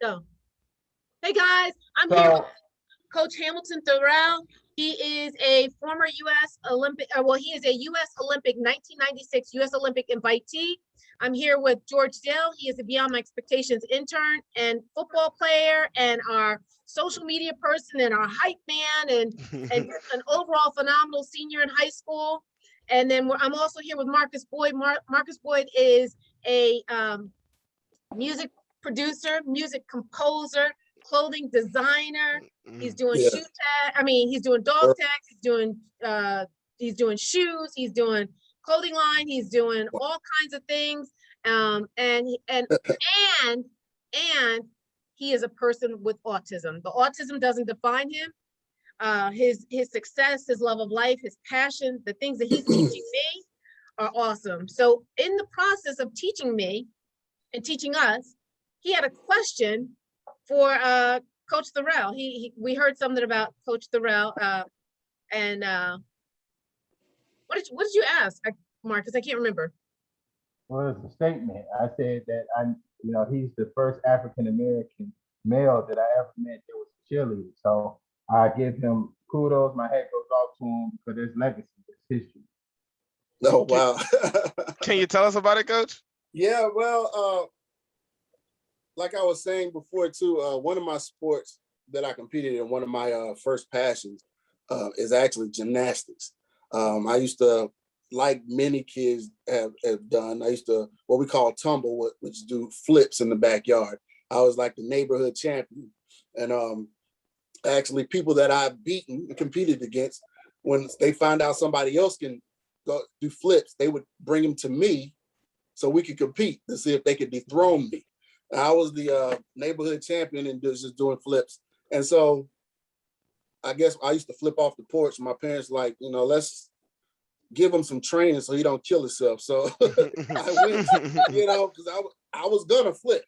Go. Hey guys, I'm here with So Coach Hamilton Thorell. He is a former U.S. Olympic, he is a U.S. Olympic 1996 U.S. Olympic invitee. I'm here with George Dale. He is a Beyond My Expectations intern and football player, and our social media person, and our hype man, and an overall phenomenal senior in high school. And then I'm also here with Marcus Boyd. Marcus Boyd is a music producer, music composer, clothing designer. He's doing Yeah. shoe tag. I mean, he's doing dog tags. He's doing shoes. He's doing clothing line. He's doing all kinds of things. And he is a person with autism. The autism doesn't define him. His success, his love of life, his passion, the things that he's teaching me are awesome. So in the process of teaching me and teaching us, he had a question for Coach Thorell. We heard something about Coach Thorell, and what did you ask, Marcus? I can't remember. well, it's a statement. I said that he's the first African American male that I ever met that was a cheerleader. So I give him kudos. My hat goes off to him because there's legacy, there's history. Oh, wow. Can you tell us about it, Coach? Yeah, well, like I was saying before too, one of my sports that I competed in, one of my first passions is actually gymnastics. I used to, like many kids have done, I used to what we call tumble, which do flips in the backyard. I was like the neighborhood champion. And actually people that I've beaten and competed against, when they find out somebody else can go do flips, they would bring them to me so we could compete to see if they could dethrone me. And I was the neighborhood champion and just doing flips. And so I guess I used to flip off the porch. My parents like, let's give him some training so he don't kill himself. So I went, because I was gonna flip,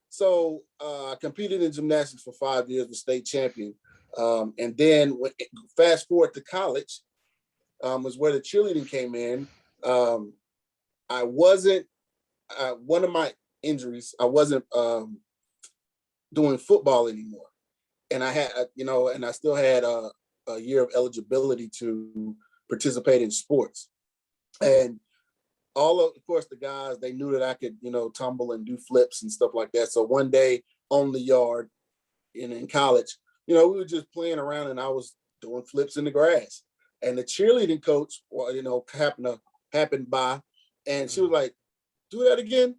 So I competed in gymnastics for 5 years, was state champion. And then fast forward to college, was where the cheerleading came in. I wasn't, one of my injuries, I wasn't doing football anymore. And I had, and I still had a year of eligibility to participate in sports. And of course, the guys, they knew that I could, tumble and do flips and stuff like that. So one day on the yard in college, we were just playing around and I was doing flips in the grass. And the cheerleading coach, happened by, and she was like, "Do that again."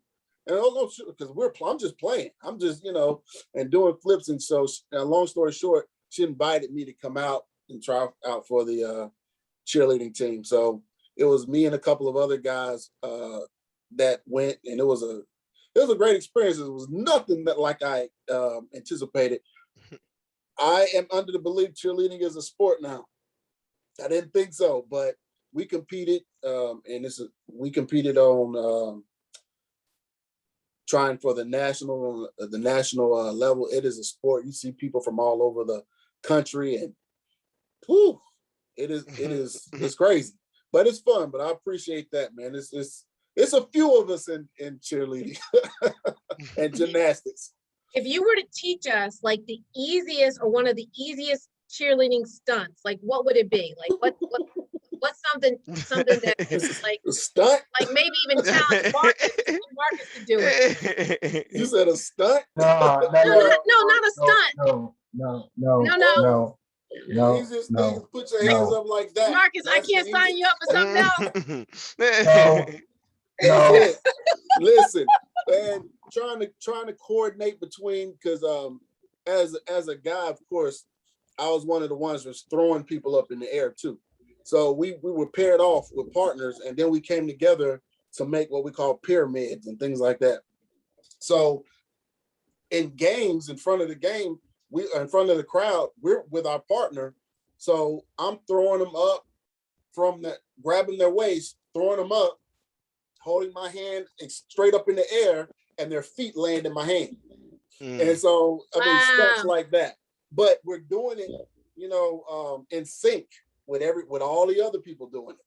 And no, because I'm just playing. I'm just, and doing flips. And so, long story short, she invited me to come out and try out for the cheerleading team. So it was me and a couple of other guys that went, and it was a great experience. It was nothing that like I anticipated. I am under the belief cheerleading is a sport now. I didn't think so, but we competed, and we competed on trying for the national level. It is a sport. You see people from all over the country, and whew, it's crazy, but it's fun. But I appreciate that, man. It's a few of us in cheerleading and gymnastics. If you were to teach us like the easiest or one of the easiest cheerleading stunts, like what would it be? Like what's something that is like a stunt? Like maybe even challenge Marcus to do it. You said a stunt? No, not a stunt. No. Easiest thing is put your hands up like that. Marcus, I can't sign you up for something else. No. Listen, man, trying to coordinate between, because as a guy, of course, I was one of the ones that was throwing people up in the air too. So we were paired off with partners, and then we came together to make what we call pyramids and things like that. So in games, in front of the game, in front of the crowd, we're with our partner. So I'm throwing them up grabbing their waist, throwing them up, holding my hand straight up in the air, and their feet land in my hand. And so, stunts like that. But we're doing it, in sync with all the other people doing it.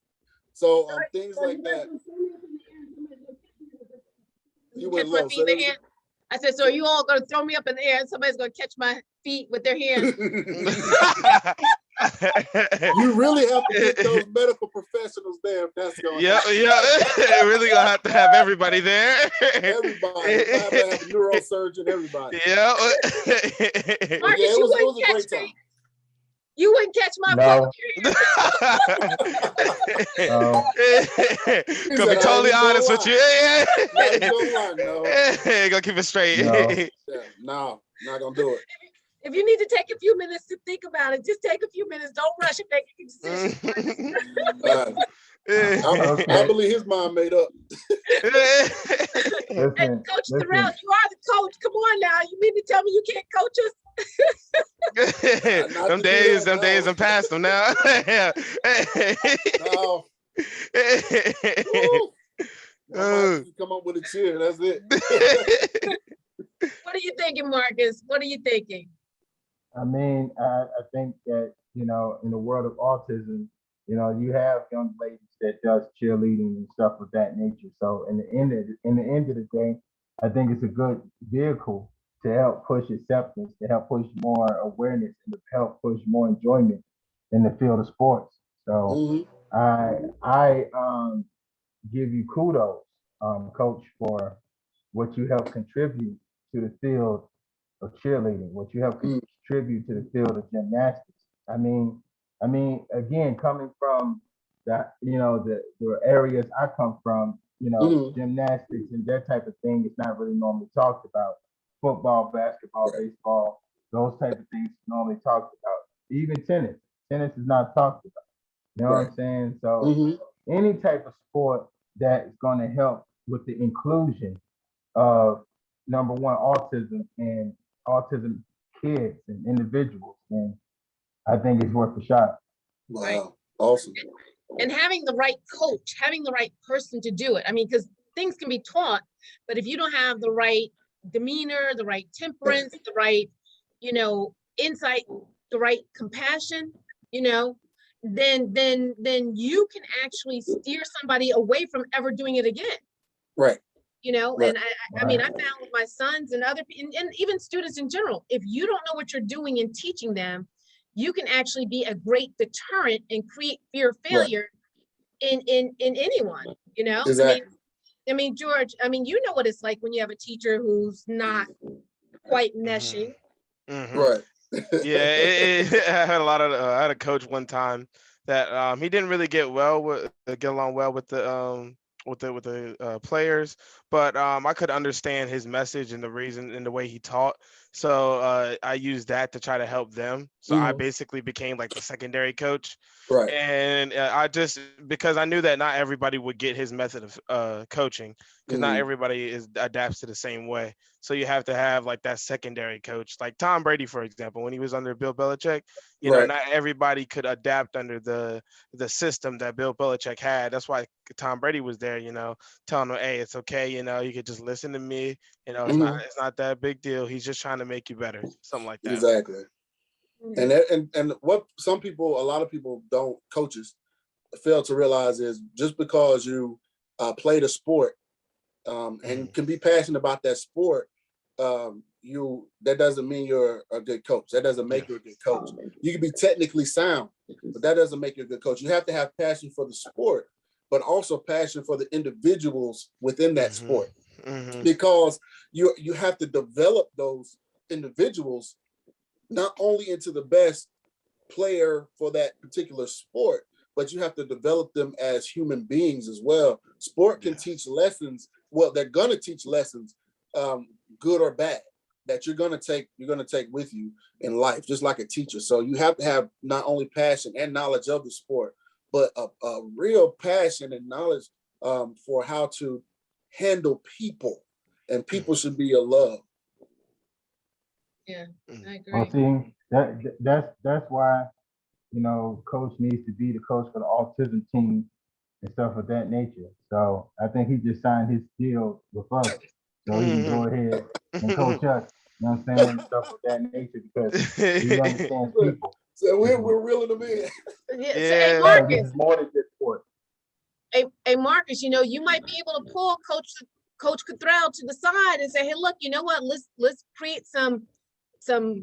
So things like that. You went low. I said, so are you all gonna throw me up in the air and somebody's gonna catch my feet with their hands? You really have to get those medical professionals there if that's going to Yeah, happen. yeah. Really gonna have to have everybody there. Everybody. If I have to have a neurosurgeon, everybody. Yeah. But Marcus, yeah, it you was wouldn't a great catch time. me. You wouldn't catch my No. butt with your hands. He Gonna be said, "I totally ain't even honest gonna with lie. you. Not even gonna lie, no. Gonna keep it straight. No. Yeah, no, not gonna do it. If you need to take a few minutes to think about it, just take a few minutes. Don't rush and make a decision. I believe his mind made up. And Listen, Coach listen. Terrell, you are the coach. Come on now. You mean to tell me you can't coach us? Not them to do days, that, them days no. are past them now. No. Woo. I might just come up with a cheer. That's it. What are you thinking, Marcus? What are you thinking? I mean, I think that, you know, in the world of autism, you know, you have young ladies that does cheerleading and stuff of that nature. So in the end of the day, I think it's a good vehicle to help push acceptance, to help push more awareness, and to help push more enjoyment in the field of sports. So Mhm. I give you kudos, coach, for what you help contribute to the field of cheerleading, what you help contribute to the field of gymnastics. I mean, again, coming from that, you know, the areas I come from, you know, gymnastics and that type of thing is not really normally talked about. Football, basketball, Right. baseball, those type of things normally talked about. Even tennis is not talked about. You know what I'm saying? So Mhm. any type of sport that is going to help with the inclusion of number one, autism and autism kids and individuals, and I think it's worth a shot. Wow. Right. Awesome. And having the right coach, having the right person to do it. I mean, because things can be taught, but if you don't have the right demeanor, the right temperance, the right, you know, insight, the right compassion, you know, then you can actually steer somebody away from ever doing it again. Right. You know, Right. and I mean, I found with my sons and other and even students in general, if you don't know what you're doing and teaching them, you can actually be a great deterrent and create fear of failure in anyone, you know. Exactly. I mean, George, I mean, you know what it's like when you have a teacher who's not quite meshing. Right. Yeah, I had a lot of I had a coach one time that he didn't really get along well with the players, but I could understand his message and the reason and the way he taught. So I used that to try to help them. So I basically became like the secondary coach. Right. And I just, because I knew that not everybody would get his method of coaching, because not everybody adapts to the same way. So you have to have like that secondary coach, like Tom Brady, for example, when he was under Bill Belichick. You know, not everybody could adapt under the system that Bill Belichick had. That's why Tom Brady was there, you know, telling them, hey, it's okay, you know, you could just listen to me. You know, it's not that big deal. He's just trying to make you better, something like that. Exactly. And what a lot of people don't, coaches fail to realize is just because you played a sport and can be passionate about that sport, that doesn't mean you're a good coach. That doesn't make you a good coach. You can be technically sound, but that doesn't make you a good coach. You have to have passion for the sport, but also passion for the individuals within that sport, because you have to develop those individuals not only into the best player for that particular sport, but you have to develop them as human beings as well. Sport can teach lessons. Well, they're going to teach lessons, good or bad, that you're going to take with you in life, just like a teacher. So you have to have not only passion and knowledge of the sport, but a real passion and knowledge for how to handle people, and people should be your love. Yeah, I agree. Well, see, that's why, you know, coach needs to be the coach for the autism team and stuff of that nature. So I think he just signed his deal with us, so he can go ahead and coach us. You know what I'm saying? Stuff of that nature, because he understands people. So we're reeling them in. Yeah. So, Yeah. hey, This Marcus. is more than just sport. Hey, Marcus, you know, you might be able to pull Coach Cottrell to the side and say, hey, look, you know what? Let's create some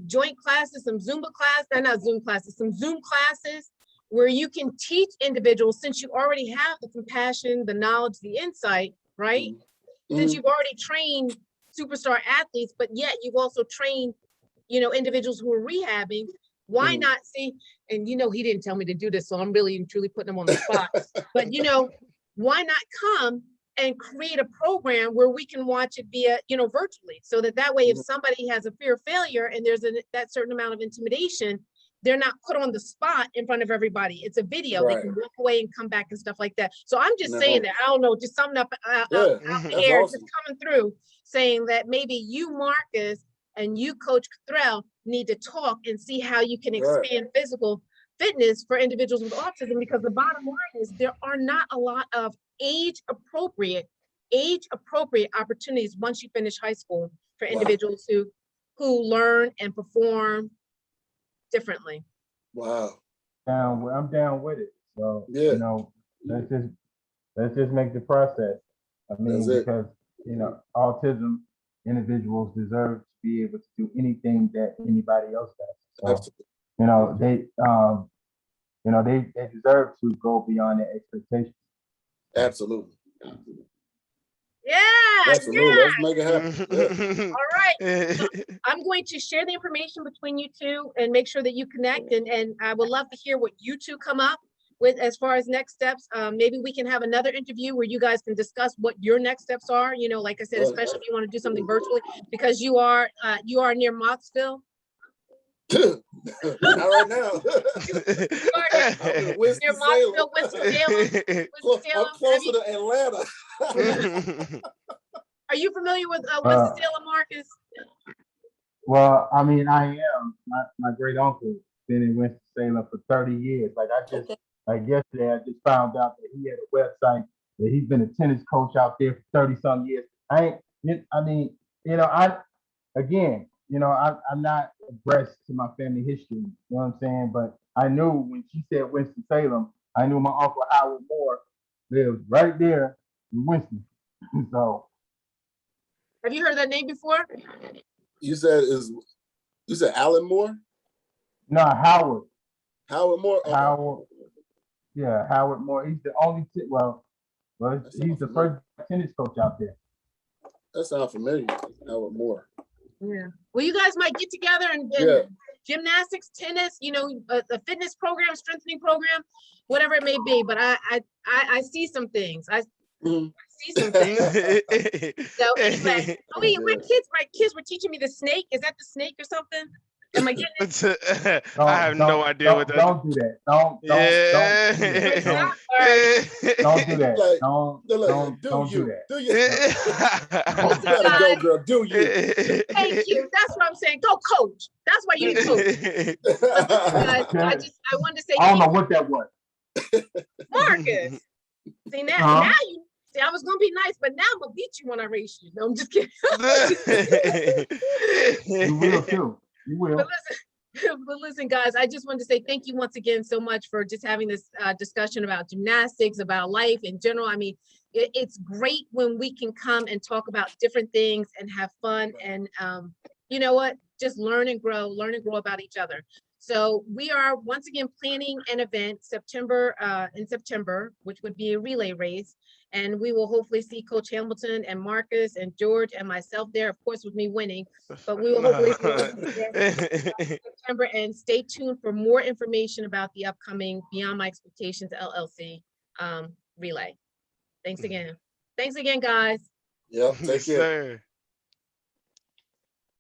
joint classes, some Zumba classes, not Zoom classes, some Zoom classes where you can teach individuals, since you already have the compassion, the knowledge, the insight, right? Since you've already trained superstar athletes, but yet you've also trained, you know, individuals who are rehabbing. Why not see? And you know, he didn't tell me to do this, so I'm really and truly putting him on the spot. But you know, why not come and create a program where we can watch it via, you know, virtually, so that way, if somebody has a fear of failure and there's that certain amount of intimidation, they're not put on the spot in front of everybody. It's a video. Right. They can walk away and come back and stuff like that. So I'm just saying that, I don't know, just something up out That's the air, awesome. just coming through, saying that maybe you, Marcus, and you, Coach Cottrell, need to talk and see how you can expand physical fitness for individuals with autism, because the bottom line is there are not a lot of age appropriate opportunities once you finish high school for individuals who learn and perform differently. Wow. I'm down with it. So Yeah. you know, let's just make the process. I mean, That's it. because you know, autism individuals deserve to be able to do anything that anybody else does. So, Absolutely. you know, they deserve to go beyond their expectations. Absolutely. Yeah. Absolutely. Let's make it happen. Yeah. All right. So I'm going to share the information between you two and make sure that you connect. And I would love to hear what you two come up with as far as next steps. Maybe we can have another interview where you guys can discuss what your next steps are. You know, like I said, especially if you want to do something virtually, because you are near Moxville. Not right now. Near Moxville, Winston-Salem. I'm closer to Atlanta. Are you familiar with Winston-Salem, Marcus? Well, I mean, I am. My great uncle been in Winston-Salem for 30 years. Like yesterday, I just found out that he had a website that he's been a tennis coach out there for 30 some years. I'm not abreast to my family history, you know what I'm saying? But I knew when she said Winston-Salem, I knew my uncle Howard Moore lived right there in Winston. So. Have you heard that name before? You said Alan Moore? No, Howard. Howard Moore? Okay. Howard Moore. He's the only, he's the first tennis coach out there. That sounds familiar, Howard Moore. Yeah. Well, you guys might get together and gymnastics, tennis, you know, a fitness program, strengthening program, whatever it may be. But I see some things. I see some things. So anyway, my kids were teaching me the snake. Is that the snake or something? Am I getting it? I have no idea what that is. Don't do that. Don't do that. Don't do that. Do you? Gotta go, girl. Do you? Thank you. That's what I'm saying. Go coach. That's why you coach. I wanted to say. I don't know what that was. Marcus. See now you. See, I was gonna be nice, but now I'm gonna beat you when I race you. No, I'm just kidding. You will too. You will. But listen, guys, I just wanted to say thank you once again so much for just having this discussion about gymnastics, about life in general. I mean, it's great when we can come and talk about different things and have fun and you know what, just learn and grow about each other. So we are once again planning an event in September, which would be a relay race. And we will hopefully see Coach Hamilton and Marcus and George and myself there, of course, with me winning. But we will hopefully see in September. And stay tuned for more information about the upcoming Beyond My Expectations LLC relay. Thanks again. Thanks again, guys. Yep. Take care. Sir.